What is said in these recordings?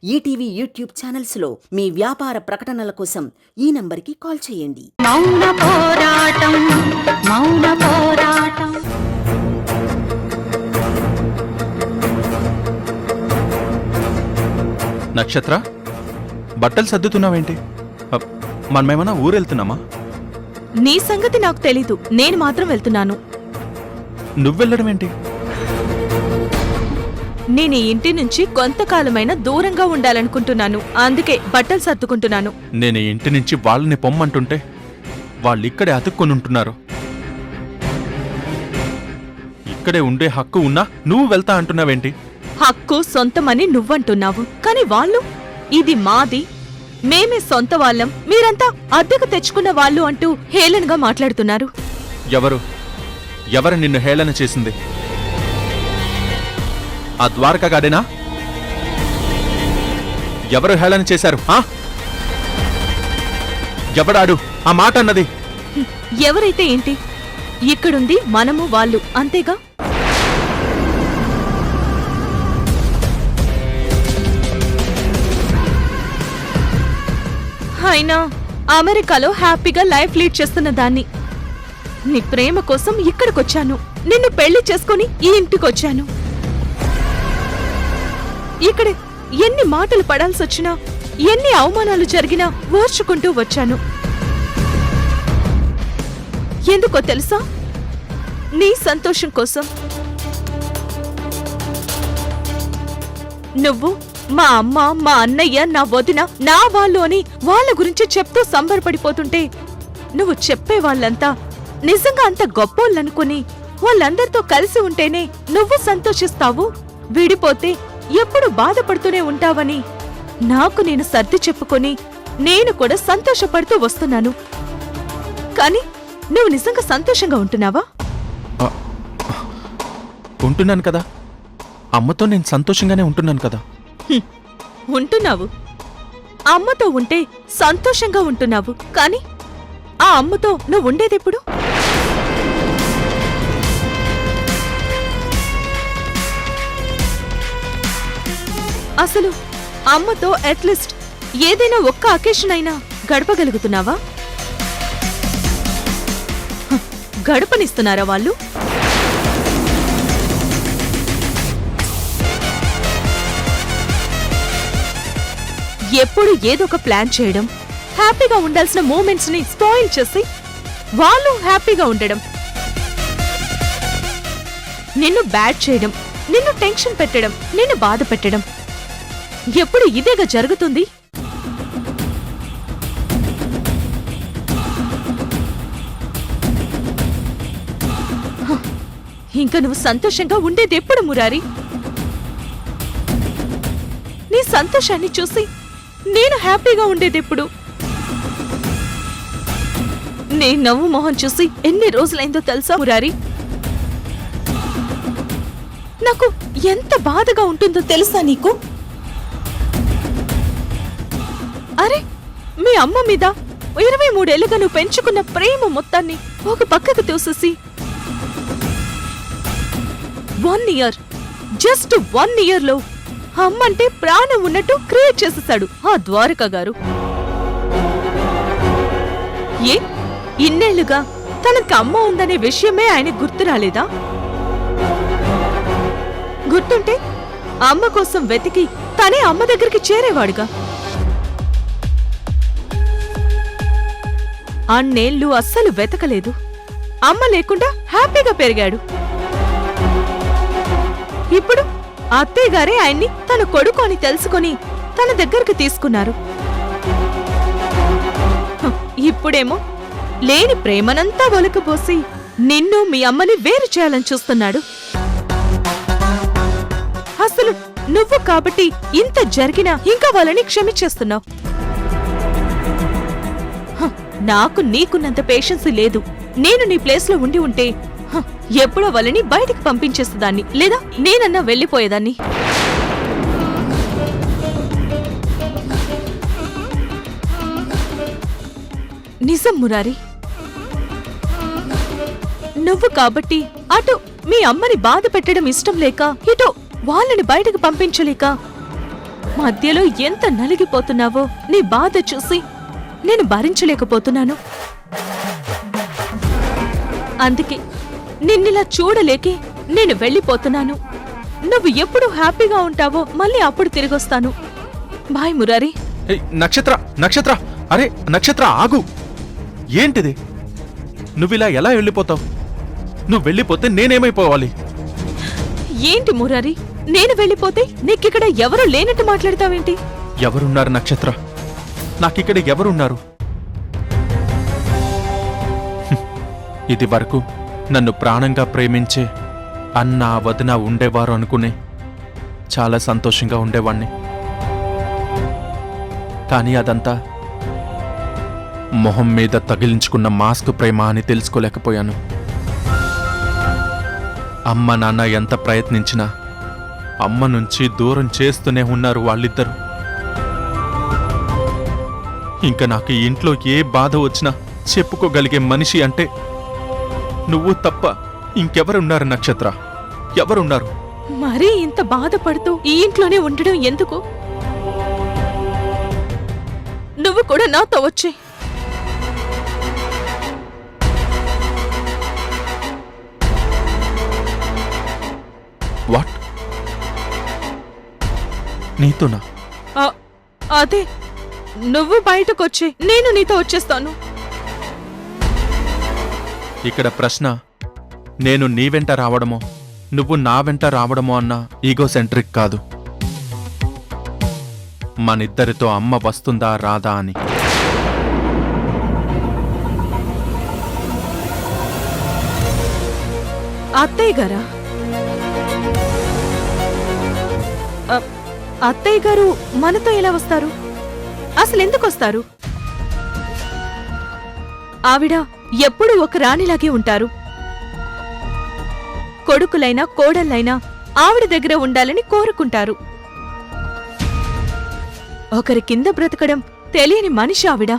ETV YouTube ఛానల్స్లో మీ వ్యాపార ప్రకటనల కోసం ఈ నంబర్కి కాల్ చేయండి. మౌన పోరాటం మౌన పోరాటం. నక్షత్ర, బట్టలు సర్దుతున్నావేంటి? మనమేమన్నా ఊరెళ్తున్నామా? నీ సంగతి నాకు తెలీదు. నేను మాత్రం వెళ్తున్నాను. నువ్వెళ్ళడం ఏంటి? నేను ఈ ఇంటి నుంచి కొంతకాలమైనా దూరంగా ఉండాలనుకుంటున్నాను. అందుకే బట్టలు సర్దుకుంటున్నాను. నేను ఇంటి నుంచి వాళ్ళని పొమ్మంటుంటే వాళ్ళిక్కడే అతుక్కొని ఉంటున్నారు. ఇక్కడే ఉండే హక్కు ఉన్నా నువ్వు వెళ్తా అంటున్నావేంటి? హక్కు సొంతమని నువ్వంటున్నావు, కాని వాళ్ళు ఇది మాది, మేమే సొంత వాళ్ళం, మీరంతా అద్దెకు తెచ్చుకున్న వాళ్ళు అంటూ హేళనగా మాట్లాడుతున్నారు. ఎవరు నిన్ను హేళన చేసింది? ఆ ద్వారకగాడేనా? ఎవరు హేళన చేశారు? ఎవడాడు ఆ మాట అన్నది? ఎవరైతే ఏంటి, ఇక్కడుంది మనము వాళ్ళు, అంతేగా. అయినా అమెరికాలో హ్యాపీగా లైఫ్ లీడ్ చేస్తున్న దాన్ని, నీ ప్రేమ కోసం ఇక్కడికొచ్చాను. నిన్ను పెళ్లి చేసుకుని ఈ ఇంటికొచ్చాను. ఇక్కడ ఎన్ని మాటలు పడాల్సొచ్చినా, ఎన్ని అవమానాలు జరిగినా ఓర్చుకుంటూ వచ్చాను. ఎందుకో తెలుసా? నీ సంతోషం కోసం. నువ్వు మా అమ్మ, మా అన్నయ్య, నా వదిన, నా వాళ్ళు అని వాళ్ళ గురించి చెప్తూ సంబరపడిపోతుంటే, నువ్వు చెప్పే వాళ్ళంతా నిజంగా అంత గొప్పోళ్ళనుకుని వాళ్ళందరితో కలిసి ఉంటేనే నువ్వు సంతోషిస్తావు. విడిపోతే ఎప్పుడు బాధపడుతూనే ఉంటావని నాకు నేను సర్ది చెప్పుకొని నేను కూడా సంతోషపడుతూ వస్తున్నాను. కాని నువ్వు నిజంగా సంతోషంగా ఉంటున్నావా? ఉంటున్నాను కదా. అమ్మతో నేను సంతోషంగానే ఉంటున్నాను కదా. ఉంటున్నావు. అమ్మతో ఉంటే సంతోషంగా ఉంటున్నావు. కాని ఆ అమ్మతో నువ్వు ఉండేదెప్పుడు? అసలు అమ్మతో అట్లీస్ట్ ఏదైనా ఒక్క అకేషన్ అయినా గడపగలుగుతున్నావా? గడపనిస్తున్నారా వాళ్ళు? ఎప్పుడు ఏదొక ప్లాన్ చేయడం, హ్యాపీగా ఉండాల్సిన మూమెంట్స్ ని స్పాయిల్ చేసి వాళ్ళు హ్యాపీగా ఉండడం, నిన్ను బ్యాడ్ చేయడం, నిన్ను టెన్షన్ పెట్టడం, నిన్ను బాధ పెట్టడం, ఎప్పుడు ఇదేగా జరుగుతుంది. ఇంకా నువ్వు సంతోషంగా ఉండేదెప్పుడు మురారి? నీ సంతోషాన్ని చూసి నేను హ్యాపీగా ఉండేదెప్పుడు? నీ నవ్వు మొహం చూసి ఎన్ని రోజులైందో తెలుసా మురారి? నాకు ఎంత బాధగా ఉంటుందో తెలుసా నీకు? అరే, మీ అమ్మ మీద 23 ఏళ్లుగా నువ్వు పెంచుకున్న ప్రేమ మొత్తాన్ని ఒక పక్కకు తోసేసి 1 ఇయర్, జస్ట్ 1 ఇయర్లో అమ్మంటే ప్రాణం ఉన్నట్టు క్రియేట్ చేసేశాడు ఆ ద్వారకా గారు. ఇన్నేళ్లుగా తనకి అమ్మ ఉందనే విషయమే ఆయన గుర్తు రాలేదా? గుర్తుంటే అమ్మ కోసం వెతికి తనే అమ్మ దగ్గరికి చేరేవాడుగా. అన్నేళ్లు అస్సలు వెతకలేదు. అమ్మ లేకుండా హ్యాపీగా పెరిగాడు. ఇప్పుడు అత్తయ్యగారే ఆయన్ని తన కొడుకు అని తెలుసుకుని తన దగ్గరకు తీసుకున్నారు. ఇప్పుడేమో లేని ప్రేమనంతా ఒలకపోసి నిన్ను మీ అమ్మని వేరు చేయాలని చూస్తున్నాడు. అసలు నువ్వు కాబట్టి ఇంత జరిగినా ఇంకా వాళ్ళని క్షమించేస్తున్నావు. నాకు నీకున్నంత పేషెన్స్ లేదు. నేను నీ ప్లేస్లో ఉండి ఉంటే ఎప్పుడో వాళ్ళని బయటికి పంపించేసేదాన్ని, లేదా నేనన్నా వెళ్ళిపోయేదాన్ని. నిజం మురారి, నువ్వు కాబట్టి అటు మీ అమ్మని బాధ పెట్టడం ఇష్టం లేక, ఇటు వాళ్ళని బయటకు పంపించలేక మధ్యలో ఎంత నలిగిపోతున్నావో నీ బాధ చూసి నేను భరించలేకపోతున్నాను. అందుకే నిన్నిలా చూడలేకే నేను వెళ్ళిపోతున్నాను. నువ్వు ఎప్పుడు హ్యాపీగా ఉంటావో మళ్ళీ అప్పుడు తిరిగొస్తాను. బాయ్ మురారి. ఏయ్, నక్షత్ర నక్షత్ర అరే నక్షత్ర ఆగు. ఏంటిది? నువ్విలా ఎలా వెళ్ళిపోతావు? నువ్వు వెళ్ళిపోతే నేనేమైపోవాలి? ఏంటి మురారి, నేను వెళ్ళిపోతే నీకిక్కడ ఎవరు లేనట్టు మాట్లాడతావేంటి? ఎవరున్నారు నక్షత్ర? నాకిక్కడ ఎవరున్నారు? ఇది వరకు నన్ను ప్రాణంగా ప్రేమించే అన్న వదిన ఉండేవారు అనుకునే చాలా సంతోషంగా ఉండేవాణ్ణి. కానీ అదంతా మొహం మీద తగిలించుకున్న మాస్క్ ప్రేమ అని తెలుసుకోలేకపోయాను. అమ్మ నాన్న ఎంత ప్రయత్నించినా అమ్మ నుంచి దూరం చేస్తూనే ఉన్నారు వాళ్ళిద్దరూ. ఇంకా నాకు ఈ ఇంట్లో ఏ బాధ వచ్చినా చెప్పుకోగలిగే మనిషి అంటే నువ్వు తప్ప ఇంకెవరున్నారు నక్షత్ర? ఎవరున్నారు? మరీ ఇంత బాధపడుతూ ఈ ఇంట్లోనే ఉండడం ఎందుకు? నువ్వు కూడా నాతో వచ్చే. వాట్? నీతోనా? అదే, నువ్వు బయటకొచ్చే, నేను నీతో వచ్చేస్తాను. ఇక్కడ ప్రశ్న నేను నీ వెంట రావడమో నువ్వు నా వెంట రావడమో అన్న ఈగోసెంట్రిక్ కాదు. మనిద్దరితో అమ్మ వస్తుందా రాదా అని. అత్తయ్య గారా? అత్తయ్య గారు మనతో ఎలా వస్తారు? అసలు ఎందుకు వస్తారు? ఆవిడ ఎప్పుడూ ఒక రాణిలాగే ఉంటారు. కొడుకులైనా కోడళ్ళైనా ఆవిడ దగ్గర ఉండాలని కోరుకుంటారు. ఒకరి కింద బ్రతకడం తెలియని మనిషి ఆవిడ.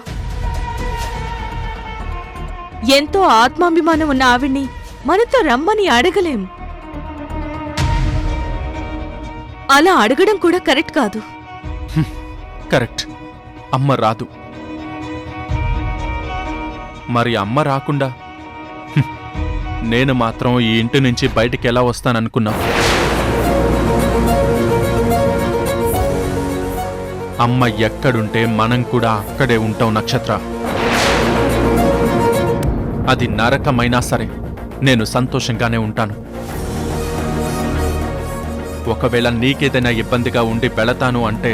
ఎంతో ఆత్మాభిమానం ఉన్న ఆవిడ్ని మనతో రమ్మని అడగలేం. అలా అడగడం కూడా కరెక్ట్ కాదు. కరెక్ట్. అమ్మ రాదు. మరి అమ్మ రాకుండా నేను మాత్రం ఈ ఇంటి నుంచి బయటికి ఎలా వస్తాననుకున్నా? అమ్మ ఎక్కడుంటే మనం కూడా అక్కడే ఉంటాం నక్షత్ర. అది నరకమైనా సరే నేను సంతోషంగానే ఉంటాను. ఒకవేళ నీకేదైనా ఇబ్బందిగా ఉండి వెళతాను అంటే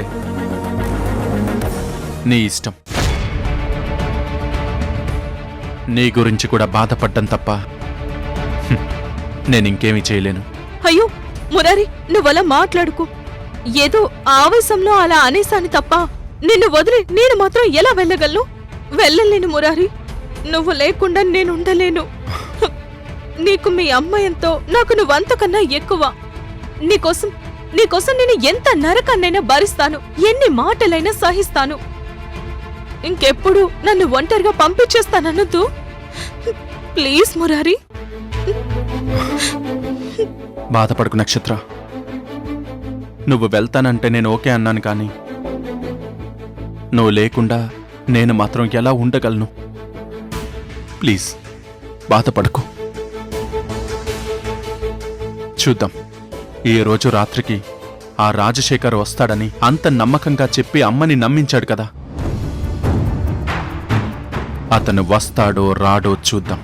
నీ ఇష్టం. నీ గురించి కూడా బాధపడ్డం తప్ప నేనింకేమీ చేయలేను. అయ్యో మురారి, నువ్వలా మాట్లాడుకో. ఏదో ఆవేశంలో అలా అనేసాని తప్ప నిన్ను వదిలి నేను మాత్రం ఎలా వెళ్ళగలను? వెళ్ళలేను మురారి. నువ్వు లేకుండా నేనుండలేను. నీకు మీ అమ్మ ఎంతో, నాకు నువ్వంతకన్నా ఎక్కువ. నీకోసం నేను ఎంత నరకాన్నైనా భరిస్తాను, ఎన్ని మాటలైనా సహిస్తాను. ఇంకెప్పుడు నన్ను ఒంటరిగా పంపించేస్తానన్నదు. ప్లీజ్ మురారి. బాధపడకు నక్షత్ర. నువ్వు వెళ్తానంటే నేను ఓకే అన్నాను, కానీ నువ్వు లేకుండా నేను మాత్రం ఎలా ఉండగలను? ప్లీజ్ బాధపడకు. చూద్దాం. ఈ రోజు రాత్రికి ఆ రాజశేఖర్ వస్తాడని అంత నమ్మకంగా చెప్పి అమ్మని నమ్మించాడు కదా. అతను వస్తాడో రాడో చూద్దాం.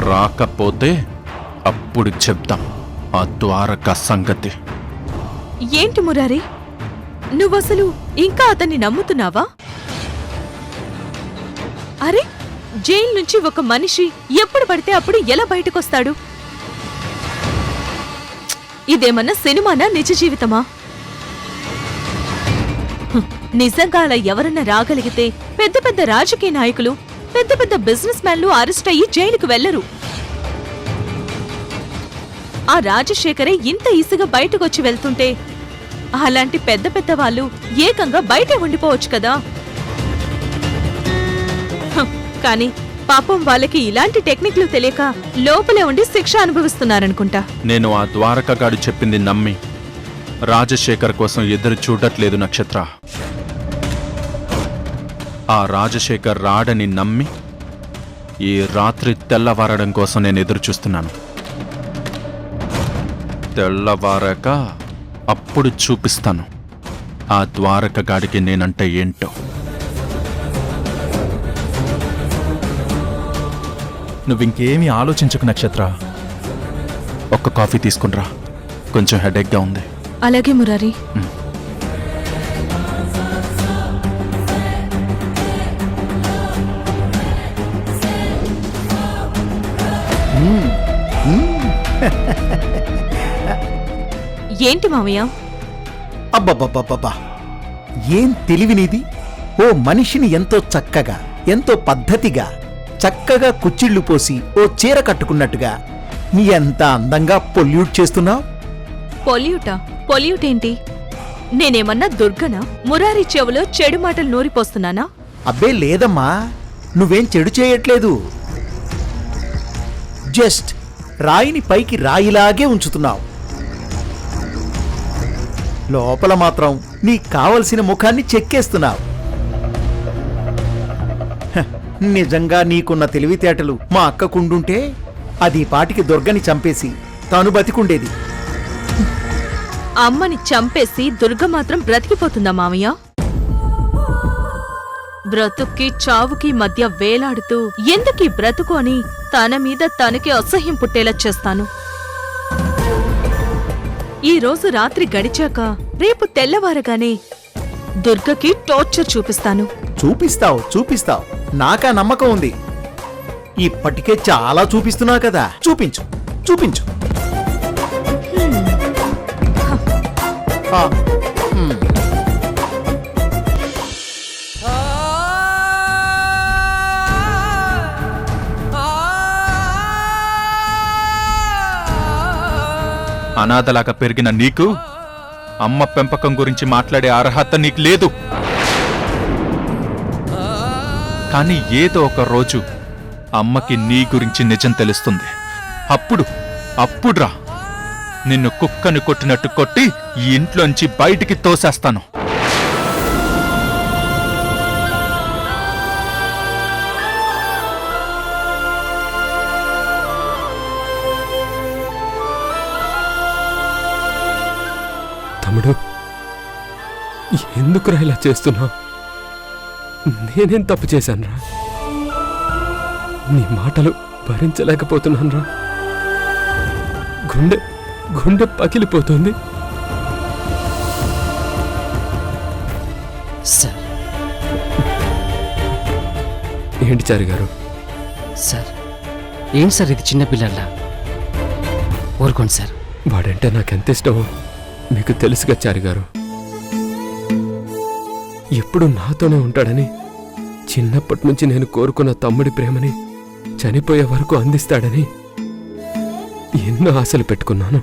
రాకపోతే అప్పుడు చెప్తాం ఆ ద్వారక సంగతి. ఏంటి మురారి, నువ్వసలు ఇంకా అతన్ని నమ్ముతున్నావా? అరే, జైలు నుంచి ఒక మనిషి ఎప్పుడు పడితే అప్పుడు ఎలా బయటకొస్తాడు? ఇదేమన్నా సినిమానా, నిజ జీవితమా? నిజంగా అలా ఎవరన్నా రాగలిగితే పెద్ద పెద్ద రాజకీయ నాయకులు, పెద్ద పెద్ద బిజినెస్ మ్యాన్లు అరెస్ట్ అయ్యి జైలుకు వెళ్లరు. ఆ రాజశేఖరే ఇంత ఈజీగా బయటకొచ్చి వెళ్తుంటే అలాంటి పెద్ద పెద్ద వాళ్ళు ఏకంగా బయటే ఉండిపోవచ్చు కదా. కానీ పాపం వాళ్ళకి ఇలాంటి టెక్నిక్లు తెలియక లోపలే ఉండి శిక్ష అనుభవిస్తున్నారనుకుంటా. నేను ఆ ద్వారకగాడు చెప్పింది నమ్మి రాజశేఖర్ కోసం ఎదురు చూడట్లేదు నక్షత్ర. ఆ రాజశేఖర్ రాడని నమ్మి ఈ రాత్రి తెల్లవారడం కోసం నేను ఎదురు చూస్తున్నాను. తెల్లవారాక అప్పుడు చూపిస్తాను ఆ ద్వారక గాడికి నేనంటే ఏంటో. నువ్వింకేమీ ఆలోచించకు నక్షత్ర. ఒక్క కాఫీ తీసుకునిరా, కొంచెం హెడేక్గా ఉంది. అలాగే మురారి. ఏంటి మామయ్య? అబ్బబ్బబ్బబ్బా, ఏం తెలివినిది! ఓ మనిషిని ఎంతో చక్కగా, ఎంతో పద్ధతిగా, చక్కగా కుచ్చిళ్లు పోసి ఓ చీర కట్టుకున్నట్టుగా ఎంత అందంగా పొల్యూట్ చేస్తున్నావు. పొల్యూట్ ఏంటి? నేనేమన్నా దుర్గనా? మురారి చెవులో చెడు మాటలు నూరిపోస్తున్నానా? అబ్బే లేదమ్మా, నువ్వేం చెడు చేయట్లేదు. జస్ట్ రాయిని పైకి రాయిలాగే ఉంచుతున్నావు. లోపల మాత్రం నీకు కావలసిన ముఖాన్ని చెక్కేస్తున్నావు. హ, నిజంగా నీకున్న తెలివితేటలు మా అక్కకుండుంటే అది పాటికి దుర్గని చంపేసి తాను బతికుండేది. అమ్మని చంపేసి దుర్గ మాత్రం బ్రతికిపోతుందా మామయ్య? బ్రతుక్కి చావుకి మధ్య వేలాడుతూ ఎందుకీ బ్రతుకు అని తన మీద తనకి అసహ్యం పుట్టేలా చేస్తాను. ఈ రోజు రాత్రి గడిచాక రేపు తెల్లవారగానే దుర్గకి టార్చర్ చూపిస్తాను. చూపిస్తావు. నాకా నమ్మకం ఉంది. ఇప్పటికే చాలా చూపిస్తున్నావు కదా, చూపించు. ఆ, అనాథలాగా పెరిగిన నీకు అమ్మ పెంపకం గురించి మాట్లాడే అర్హత నీకు లేదు. కానీ ఏదో ఒక రోజు అమ్మకి నీ గురించి నిజం తెలుస్తుంది. అప్పుడురా నిన్ను కుక్కని కొట్టినట్టు కొట్టి ఈ ఇంట్లోంచి బయటికి తోసేస్తాను. తమ్ముడు, ఎందుకురా ఇలా చేస్తున్నావు? నేనేం తప్పు చేశానురా? నీ మాటలు భరించలేకపోతున్నానురా. గుండె పగిలిపోతుంది. సార్, ఏంటి చారి గారు? సార్ ఏంటి సార్ ఇది? చిన్నపిల్లల్లా ఊరుకోండి సార్. వాడంటే నాకెంత ఇష్టమో మీకు తెలుసుగా చారి గారు. ఎప్పుడు నాతోనే ఉంటాడని, చిన్నప్పటి నుంచి నేను కోరుకున్న తమ్ముడి ప్రేమని చనిపోయే వరకు అందిస్తాడని ఎన్నో ఆశలు పెట్టుకున్నాను.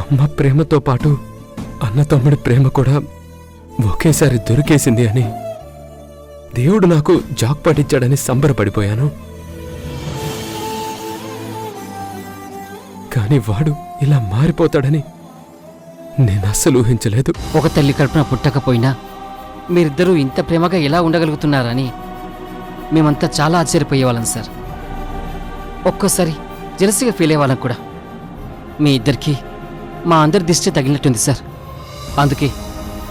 అమ్మ ప్రేమతో పాటు అన్న తమ్ముడి ప్రేమ కూడా ఒకేసారి దొరికేసింది అని, దేవుడు నాకు జాక్పాట్ ఇచ్చాడని సంబరపడిపోయాను. కానీ వాడు ఇలా మారిపోతాడని నేను అస్సలు ఊహించలేదు. ఒక తల్లి కడుపున పుట్టకపోయినా మీరిద్దరూ ఇంత ప్రేమగా ఎలా ఉండగలుగుతున్నారని మేమంతా చాలా ఆశ్చర్యపోయేవాళ్ళం సార్. ఒక్కోసారి జలసిగా ఫీల్ అయ్యేవాళ్ళం కూడా. మీ ఇద్దరికీ మా అందరి దిష్టి తగిలినట్టుంది సార్. అందుకే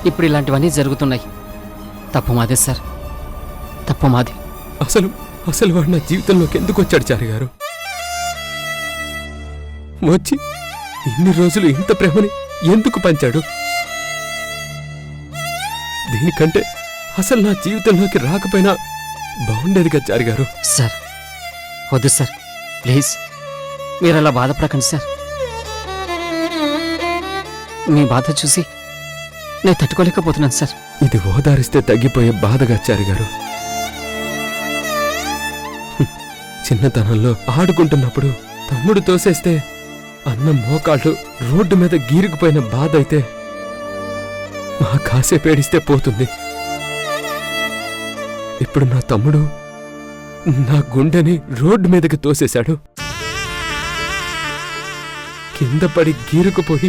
ఇప్పుడు ఇలాంటివన్నీ జరుగుతున్నాయి. తప్పు మాదే సార్, తప్పు మాది. అసలు వాడు నా జీవితంలోకి ఎందుకు వచ్చాడు చారి గారు? వచ్చి ఇన్ని రోజులు ఇంత ప్రేమని ఎందుకు పంచాడు? దీనికంటే అసలు నా జీవితంలోకి రాకపోయినా బాగుండేదిగా చారి గారు. సార్ వద్దు సార్, ప్లీజ్ మీరు అలా బాధపడకండి సార్. మీ బాధ చూసి నేను తట్టుకోలేకపోతున్నాను సార్. ఇది ఓదారిస్తే తగ్గిపోయే బాధగా చారి గారు. చిన్నతనంలో ఆడుకుంటున్నప్పుడు తమ్ముడు తోసేస్తే అన్న మోకాళ్ళు రోడ్డు మీద గీరుకుపోయిన బాధ అయితే మా కాసేపేడిస్తే పోతుంది. ఇప్పుడు నా తమ్ముడు నా గుండెని రోడ్డు మీదకి తోసేశాడు. కింద పడి గీరుకుపోయి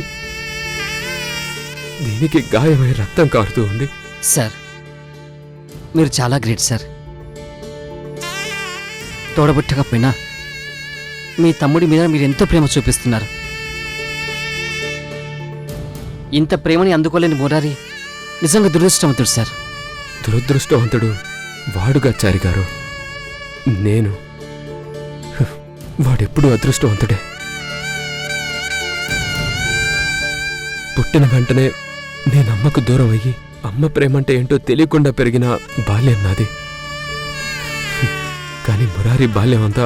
దీనికి గాయమై రక్తం కారుతూ ఉంది. సార్ మీరు చాలా గ్రేట్ సార్. తోడబుట్టకపోయినా మీ తమ్ముడి మీద మీరు ఎంతో ప్రేమ చూపిస్తున్నారు. ఇంత ప్రేమని అందుకోలేని మురారి నిజంగా దురదృష్టవంతుడు సార్. దురదృష్టవంతుడు వాడుగా చారి గారు. నేను వాడెప్పుడు అదృష్టవంతుడే. పుట్టిన వెంటనే నేను అమ్మకు దూరం అయ్యి అమ్మ ప్రేమంటే ఏంటో తెలియకుండా పెరిగిన బాల్యం నాది. కానీ మురారి బాల్యం అంతా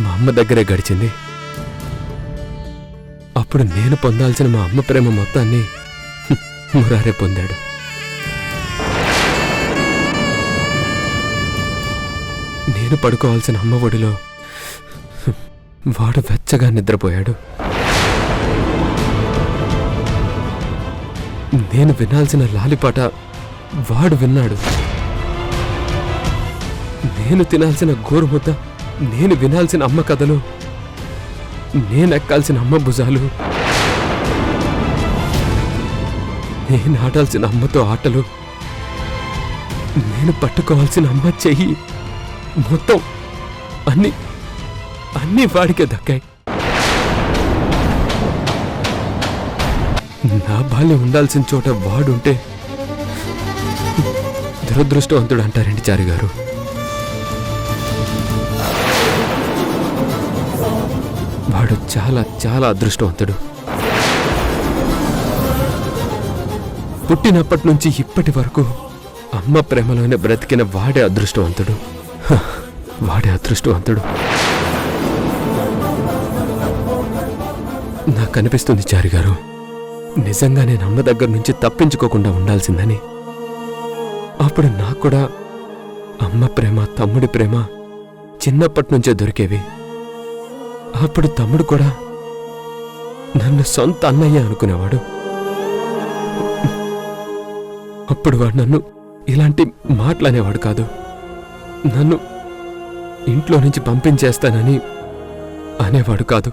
మా అమ్మ దగ్గరే గడిచింది. అప్పుడు నేను పొందాల్సిన మా అమ్మ ప్రేమ మొత్తాన్ని మురారే పొందాడు. నేను పడుకోవాల్సిన అమ్మ ఒడిలో వాడు వెచ్చగా నిద్రపోయాడు. నేను వినాల్సిన లాలిపాట వాడు విన్నాడు. నేను తినాల్సిన గోరుముద్ద, నేను వినాల్సిన అమ్మ కథలు, నేనెక్కాల్సిన అమ్మ భుజాలు, నేను ఆడాల్సిన అమ్మతో ఆటలు, నేను పట్టుకోవాల్సిన అమ్మ చెయ్యి, మొత్తం అన్నీ వాడికే దక్కాయి. నా బాల్యం ఉండాల్సిన చోట వాడుంటే దురదృష్టవంతుడు అంటారండి చారి గారు. వాడు చాలా చాలా అదృష్టవంతుడు. పుట్టినప్పటి నుంచి ఇప్పటి వరకు అమ్మ ప్రేమలోనే బ్రతికిన వాడే అదృష్టవంతుడు. వాడే అదృష్టవంతుడు. నాకు అనిపిస్తుంది చారి గారు, నిజంగా నేను అమ్మ దగ్గర నుంచి తప్పించుకోకుండా ఉండాల్సిందని. అప్పుడు నాకు కూడా అమ్మ ప్రేమ, తమ్ముడి ప్రేమ చిన్నప్పటి నుంచే దొరికేవి. అప్పుడు తమ్ముడు కూడా నన్ను సొంత అన్నయ్య అనుకునేవాడు. అప్పుడు వాడు నన్ను ఇలాంటి మాటలనేవాడు కాదు. నన్ను ఇంట్లో నుంచి పంపించేస్తానని అనేవాడు కాదు.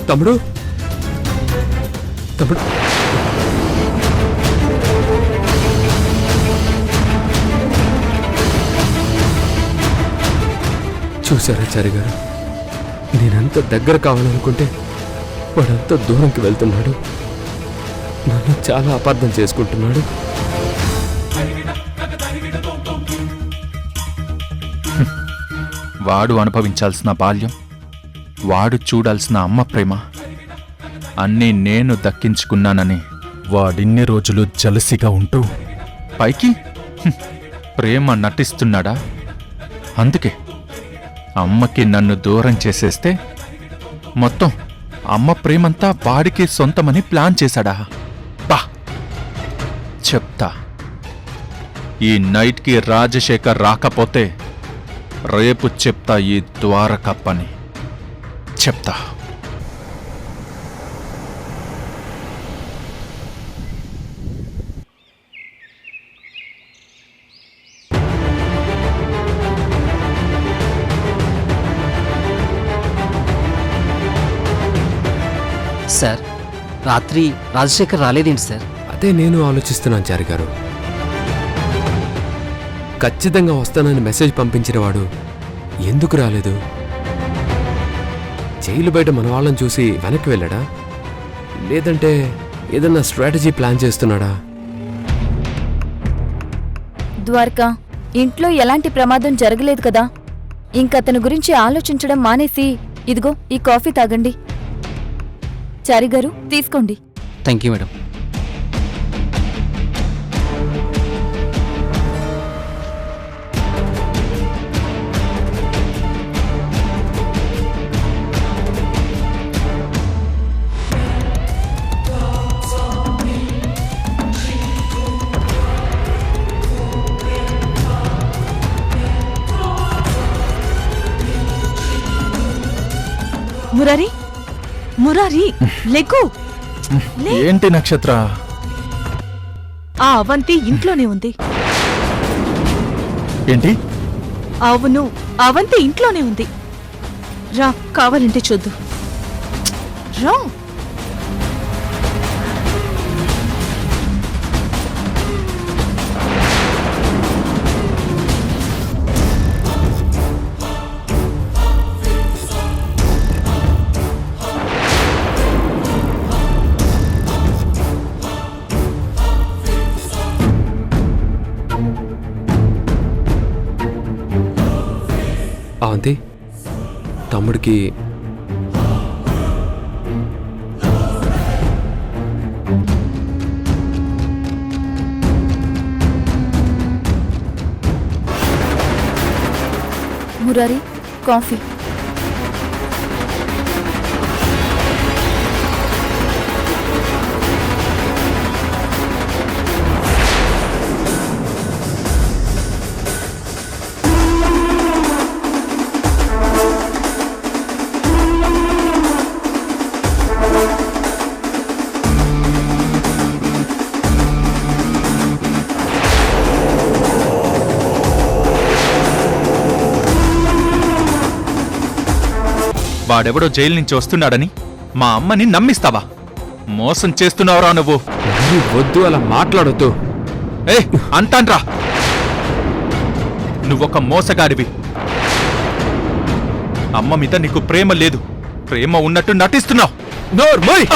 తమ్ముడు తమ్ముడు చూసారా చారి గారు, నేనంత దగ్గర కావాలనుకుంటే వాడంత దూరంకి వెళ్తున్నాడు. నన్ను చాలా అపార్థం చేసుకుంటున్నాడు. వాడు అనుభవించాల్సిన బాల్యం, వాడు చూడాల్సిన అమ్మ ప్రేమ అన్నీ నేను దక్కించుకున్నానని వాడిన్ని రోజులు జలసిగా ఉంటూ పైకి ప్రేమ నటిస్తున్నాడా? అందుకే అమ్మకి నన్ను దూరం చేసేస్తే మొత్తం అమ్మ ప్రేమంతా వాడికి సొంతమని ప్లాన్ చేశాడా? బా చెప్తా. ఈ నైట్కి రాజశేఖర్ రాకపోతే రేపు చెప్తా ఈ ద్వారక పని చెప్తా. సార్ రాత్రి రాజశేఖర్ రాలేదేంటి సార్? అదే నేను ఆలోచిస్తున్నాను చారి గారు. ఖచ్చితంగా వస్తానని మెసేజ్ పంపించిన వాడు ఎందుకు రాలేదు? జైలు బయట మన వాళ్ళని చూసి వెనక్కి వెళ్ళాడా? లేదంటే ఏదన్నా స్ట్రాటజీ ప్లాన్ చేస్తున్నాడా? ద్వారకా, ఇంట్లో ఎలాంటి ప్రమాదం జరగలేదు కదా. ఇంకతని గురించి ఆలోచించడం మానేసి ఇదిగో ఈ కాఫీ తాగండి. చారి గారు తీసుకోండి. Thank you madam. Murari, Murari leg. ఏంటి నక్షత్ర, ఆ అవంతి ఇంట్లోనే ఉంది. ఏంటి? అవును, అవంతి ఇంట్లోనే ఉంది. రా, కావాలంటే చూద్దు. రా. అవంతి, తమ్ముడికి మురారి, కాఫీ. వాడెవడో జైలు నుంచి వస్తున్నాడని మా అమ్మని నమ్మిస్తావా? మోసం చేస్తున్నావురా నువ్వు. వద్దు, అలా మాట్లాడొద్దు. ఏ అంటాన్రా, నువ్వొక మోసగాడివి. అమ్మ మీద నీకు ప్రేమ లేదు, ప్రేమ ఉన్నట్టు నటిస్తున్నావు. నోర్మోయ్!